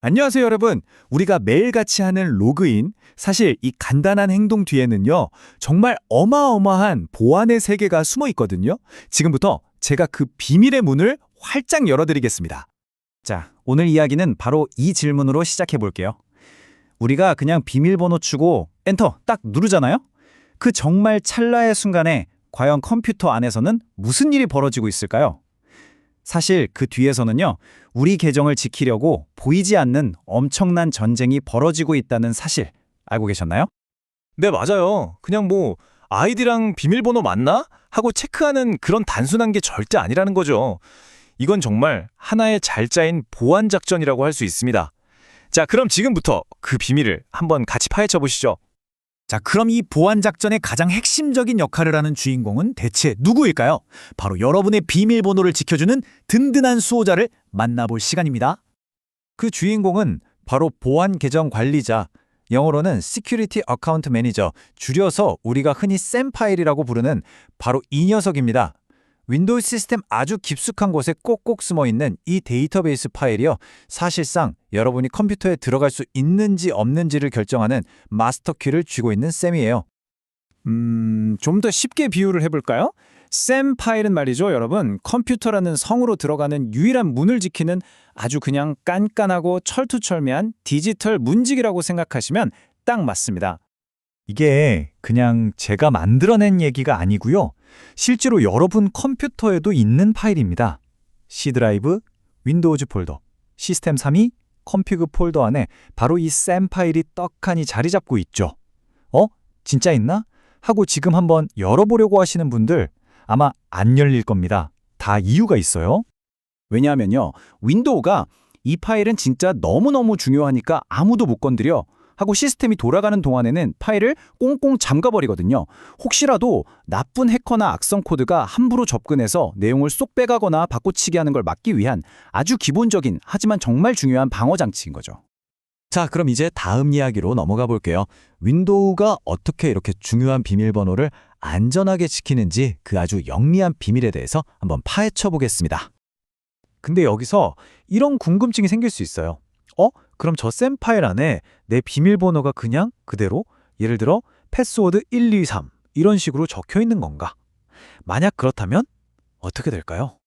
안녕하세요, 여러분. 우리가 매일같이 하는 로그인, 사실 이 간단한 행동 뒤에는요, 정말 어마어마한 보안의 세계가 숨어 있거든요. 지금부터 제가 그 비밀의 문을 활짝 열어드리겠습니다. 자, 오늘 이야기는 바로 이 질문으로 시작해 볼게요. 우리가 그냥 비밀번호 치고 엔터 딱 누르잖아요? 그 정말 찰나의 순간에 과연 컴퓨터 안에서는 무슨 일이 벌어지고 있을까요? 사실 그 뒤에서는요, 우리 계정을 지키려고 보이지 않는 엄청난 전쟁이 벌어지고 있다는 사실 알고 계셨나요? 네, 맞아요. 그냥 아이디랑 비밀번호 맞나? 하고 체크하는 그런 단순한 게 절대 아니라는 거죠. 이건 정말 하나의 잘 짜인 보안 작전이라고 할 수 있습니다. 자, 그럼 지금부터 그 비밀을 한번 같이 파헤쳐 보시죠. 자, 그럼 이 보안 작전의 가장 핵심적인 역할을 하는 주인공은 대체 누구일까요? 바로 여러분의 비밀번호를 지켜주는 든든한 수호자를 만나볼 시간입니다. 그 주인공은 바로 보안 계정 관리자, 영어로는 Security Account Manager, 줄여서 우리가 흔히 샘 파일이라고 부르는 바로 이 녀석입니다. 윈도우 시스템 아주 깊숙한 곳에 꼭꼭 숨어있는 이 데이터베이스 파일이요. 사실상 여러분이 컴퓨터에 들어갈 수 있는지 없는지를 결정하는 마스터키를 쥐고 있는 셈이에요. 좀 더 쉽게 비유를 해볼까요? 샘 파일은 말이죠, 여러분. 컴퓨터라는 성으로 들어가는 유일한 문을 지키는 아주 그냥 깐깐하고 철두철미한 디지털 문지기라고 생각하시면 딱 맞습니다. 이게 그냥 제가 만들어낸 얘기가 아니고요. 실제로 여러분 컴퓨터에도 있는 파일입니다. C 드라이브, 윈도우즈 폴더, 시스템 32, 컴피그 폴더 안에 바로 이 샘 파일이 떡하니 자리 잡고 있죠. 진짜 있나? 하고 지금 한번 열어보려고 하시는 분들 아마 안 열릴 겁니다. 다 이유가 있어요. 왜냐하면요, 윈도우가 이 파일은 진짜 너무너무 중요하니까 아무도 못 건드려 하고 시스템이 돌아가는 동안에는 파일을 꽁꽁 잠가버리거든요. 혹시라도 나쁜 해커나 악성 코드가 함부로 접근해서 내용을 쏙 빼가거나 바꿔치기 하는 걸 막기 위한 아주 기본적인 하지만 정말 중요한 방어 장치인 거죠. 자, 그럼 이제 다음 이야기로 넘어가 볼게요. 윈도우가 어떻게 이렇게 중요한 비밀번호를 안전하게 지키는지 그 아주 영리한 비밀에 대해서 한번 파헤쳐 보겠습니다. 근데 여기서 이런 궁금증이 생길 수 있어요. 그럼 저 샘 파일 안에 내 비밀번호가 그냥 그대로 예를 들어 패스워드 123 이런 식으로 적혀 있는 건가? 만약 그렇다면 어떻게 될까요?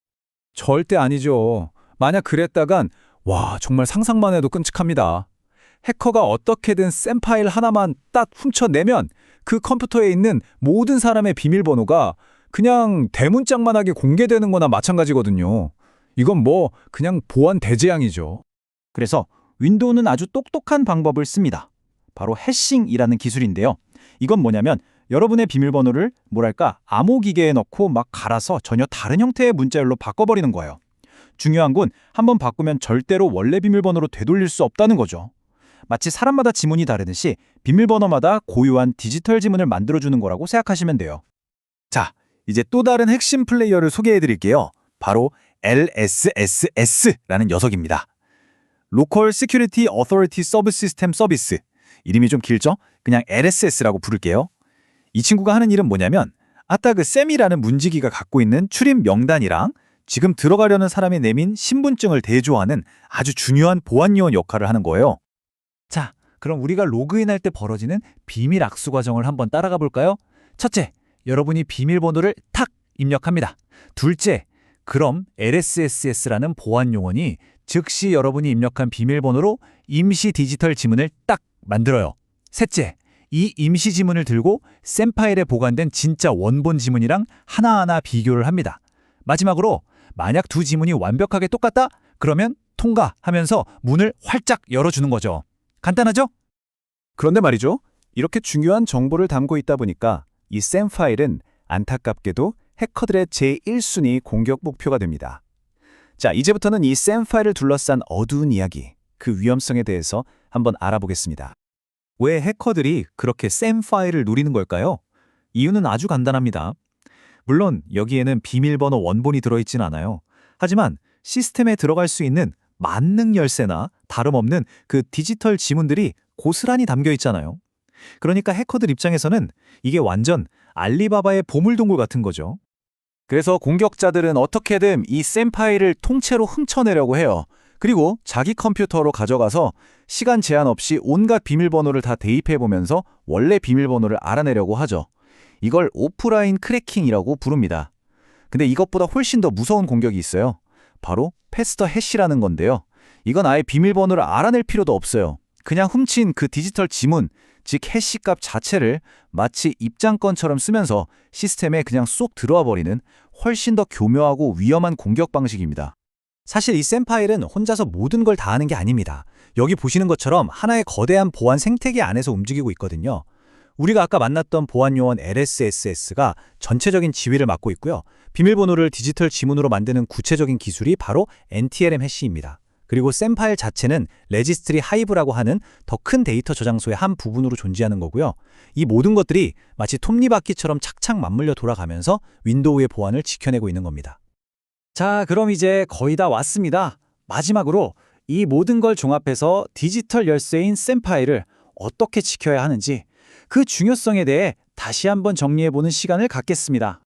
절대 아니죠. 만약 그랬다간 와, 정말 상상만 해도 끔찍합니다. 해커가 어떻게든 샘 파일 하나만 딱 훔쳐내면 그 컴퓨터에 있는 모든 사람의 비밀번호가 그냥 대문짝만하게 공개되는 거나 마찬가지거든요. 이건 그냥 보안 대재앙이죠. 그래서 윈도우는 아주 똑똑한 방법을 씁니다. 바로 해싱이라는 기술인데요. 이건 뭐냐면 여러분의 비밀번호를 암호 기계에 넣고 막 갈아서 전혀 다른 형태의 문자열로 바꿔버리는 거예요. 중요한 건 한번 바꾸면 절대로 원래 비밀번호로 되돌릴 수 없다는 거죠. 마치 사람마다 지문이 다르듯이 비밀번호마다 고유한 디지털 지문을 만들어주는 거라고 생각하시면 돼요. 자, 이제 또 다른 핵심 플레이어를 소개해드릴게요. 바로 LSSS라는 녀석입니다. Local Security Authority Subsystem Service. 이름이 좀 길죠? 그냥 LSS라고 부를게요. 이 친구가 하는 일은 뭐냐면 아까 그 샘이라는 문지기가 갖고 있는 출입 명단이랑 지금 들어가려는 사람이 내민 신분증을 대조하는 아주 중요한 보안 요원 역할을 하는 거예요. 자, 그럼 우리가 로그인할 때 벌어지는 비밀 악수 과정을 한번 따라가 볼까요? 첫째, 여러분이 비밀번호를 탁 입력합니다. 둘째, 그럼 LSSS라는 보안 요원이 즉시 여러분이 입력한 비밀번호로 임시 디지털 지문을 딱 만들어요. 셋째, 이 임시 지문을 들고 샘 파일에 보관된 진짜 원본 지문이랑 하나하나 비교를 합니다. 마지막으로 만약 두 지문이 완벽하게 똑같다? 그러면 통과하면서 문을 활짝 열어주는 거죠. 간단하죠? 그런데 말이죠. 이렇게 중요한 정보를 담고 있다 보니까 이 샘 파일은 안타깝게도 해커들의 제1순위 공격 목표가 됩니다. 자, 이제부터는 이 샘 파일을 둘러싼 어두운 이야기, 그 위험성에 대해서 한번 알아보겠습니다. 왜 해커들이 그렇게 샘 파일을 노리는 걸까요? 이유는 아주 간단합니다. 물론 여기에는 비밀번호 원본이 들어있진 않아요. 하지만 시스템에 들어갈 수 있는 만능 열쇠나 다름없는 그 디지털 지문들이 고스란히 담겨 있잖아요. 그러니까 해커들 입장에서는 이게 완전 알리바바의 보물동굴 같은 거죠. 그래서 공격자들은 어떻게든 이 샘 파일을 통째로 훔쳐내려고 해요. 그리고 자기 컴퓨터로 가져가서 시간 제한 없이 온갖 비밀번호를 다 대입해보면서 원래 비밀번호를 알아내려고 하죠. 이걸 오프라인 크래킹이라고 부릅니다. 근데 이것보다 훨씬 더 무서운 공격이 있어요. 바로 패스터 해시라는 건데요. 이건 아예 비밀번호를 알아낼 필요도 없어요. 그냥 훔친 그 디지털 지문, 즉 해시값 자체를 마치 입장권처럼 쓰면서 시스템에 그냥 쏙 들어와 버리는 훨씬 더 교묘하고 위험한 공격 방식입니다. 사실 이 샘 파일은 혼자서 모든 걸 다 하는 게 아닙니다. 여기 보시는 것처럼 하나의 거대한 보안 생태계 안에서 움직이고 있거든요. 우리가 아까 만났던 보안 요원 LSSS가 전체적인 지휘를 맡고 있고요. 비밀번호를 디지털 지문으로 만드는 구체적인 기술이 바로 NTLM 해시입니다. 그리고 샘 파일 자체는 레지스트리 하이브라고 하는 더 큰 데이터 저장소의 한 부분으로 존재하는 거고요. 이 모든 것들이 마치 톱니바퀴처럼 착착 맞물려 돌아가면서 윈도우의 보안을 지켜내고 있는 겁니다. 자, 그럼 이제 거의 다 왔습니다. 마지막으로 이 모든 걸 종합해서 디지털 열쇠인 샘 파일을 어떻게 지켜야 하는지 그 중요성에 대해 다시 한번 정리해보는 시간을 갖겠습니다.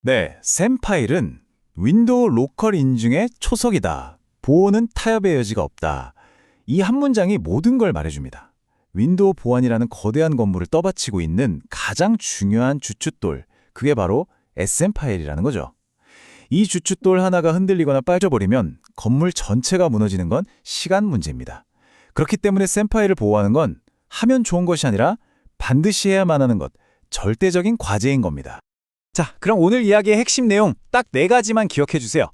네, 샘 파일은 윈도우 로컬 인증의 초석이다. 보호는 타협의 여지가 없다. 이 한 문장이 모든 걸 말해줍니다. 윈도우 보안이라는 거대한 건물을 떠받치고 있는 가장 중요한 주춧돌, 그게 바로 SM 파일이라는 거죠. 이 주춧돌 하나가 흔들리거나 빠져버리면 건물 전체가 무너지는 건 시간 문제입니다. 그렇기 때문에 샘 파일을 보호하는 건 하면 좋은 것이 아니라 반드시 해야만 하는 것, 절대적인 과제인 겁니다. 자, 그럼 오늘 이야기의 핵심 내용 딱 4가지만 기억해 주세요.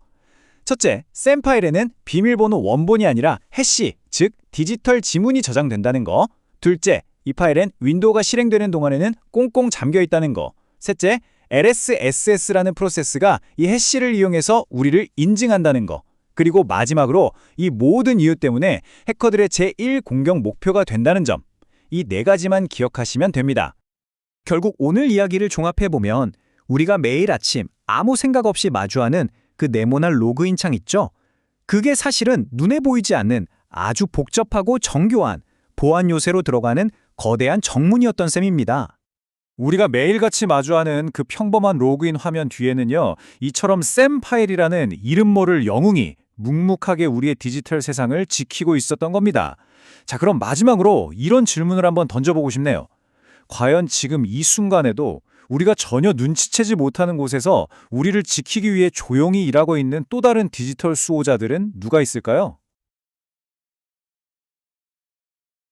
첫째, 샘 파일에는 비밀번호 원본이 아니라 해시, 즉 디지털 지문이 저장된다는 거. 둘째, 이 파일엔 윈도우가 실행되는 동안에는 꽁꽁 잠겨 있다는 거. 셋째, LSSS라는 프로세스가 이 해시를 이용해서 우리를 인증한다는 거. 그리고 마지막으로 이 모든 이유 때문에 해커들의 제1 공격 목표가 된다는 점. 이 4가지만 기억하시면 됩니다. 결국 오늘 이야기를 종합해보면 우리가 매일 아침 아무 생각 없이 마주하는 그 네모난 로그인 창 있죠? 그게 사실은 눈에 보이지 않는 아주 복잡하고 정교한 보안 요새로 들어가는 거대한 정문이었던 셈입니다. 우리가 매일같이 마주하는 그 평범한 로그인 화면 뒤에는요, 이처럼 샘 파일이라는 이름 모를 영웅이 묵묵하게 우리의 디지털 세상을 지키고 있었던 겁니다. 자, 그럼 마지막으로 이런 질문을 한번 던져보고 싶네요. 과연 지금 이 순간에도 우리가 전혀 눈치채지 못하는 곳에서 우리를 지키기 위해 조용히 일하고 있는 또 다른 디지털 수호자들은 누가 있을까요?